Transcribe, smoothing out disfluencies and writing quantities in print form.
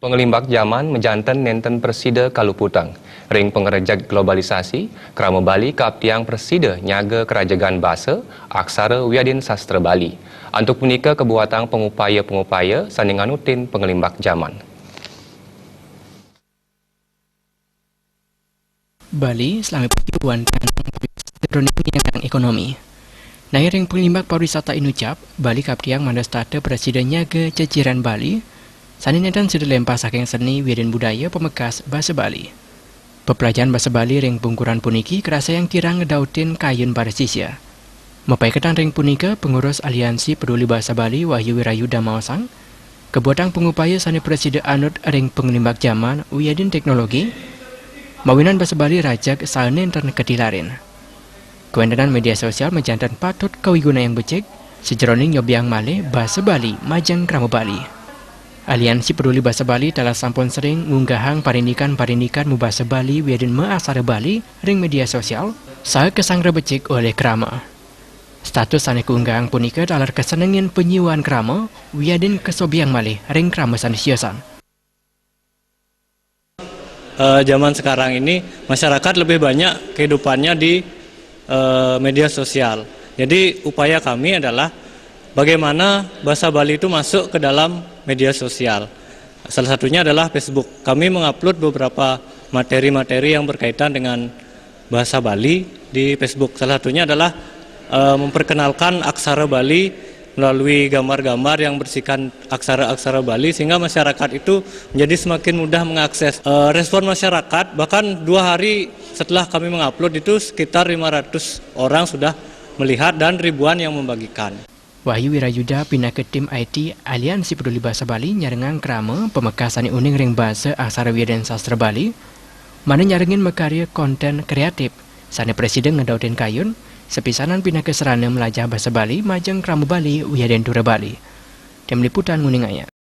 Pengelimbak zaman menjantan nenten presida kaluputang. Ring pengerjak globalisasi, kerama Bali kaptiang presida nyaga kerajaan bahasa, aksara wiadin sastra Bali. Untuk menikah kebuatan pengupaya-pengupaya sandingan utin pengelimbak zaman. Bali selama perjuangan tentang ekonomi. Ring pengelimbak pariwisata inucap, Bali kaptiang mandastata presida nyaga ceciran Bali, saninatan sudah lempar saking seni wiadin budaya pemekas bahasa Bali. Pepelajaran bahasa Bali ring pungkuran puniki kerasa yang kirang ngedautin kayun paresisya. Mepai ketang ring punika pengurus aliansi peduli bahasa Bali Wahyu Wirayuda Mawasang, kebuatan pengupaya sani presida anut ring pengelimbak zaman wiadin teknologi, mawinan bahasa Bali rajak saenen dan ketilarin. Kewendanan media sosial menjantan patut kawiguna yang becek, sejeroning nyobiang male bahasa Bali majang krama Bali. Aliansi peduli bahasa Bali telah sampun sering ngunggahang parindikan mu bahasa Bali wiadin measara Bali ring media sosial, saha kesangra becek oleh krama. Status sane keunggahang punika dalar kesenengin penyiuan krama wiadin kesobiang male ring krama sanesyosan. Zaman sekarang ini masyarakat lebih banyak kehidupannya di media sosial. Jadi upaya kami adalah bagaimana bahasa Bali itu masuk ke dalam media sosial. Salah satunya adalah Facebook. Kami mengupload beberapa materi-materi yang berkaitan dengan bahasa Bali di Facebook. Salah satunya adalah memperkenalkan aksara Bali melalui gambar-gambar yang berisikan aksara-aksara Bali sehingga masyarakat itu menjadi semakin mudah mengakses. Respon masyarakat bahkan 2 hari setelah kami mengupload itu sekitar 500 orang sudah melihat dan ribuan yang membagikan. Wahyu Wirayuda pindah ke tim IT Aliansi Peduli Bahasa Bali nyarengang krama pemekasan uning ring bahasa aksara wiadin sastra Bali, mana nyarengin mekarya konten kreatif. Sane presiden ngedautin kayun, sepisanan pindah ke serana melajah bahasa Bali majang krama Bali wiadin dura Bali. Tim liputan Nguningaya.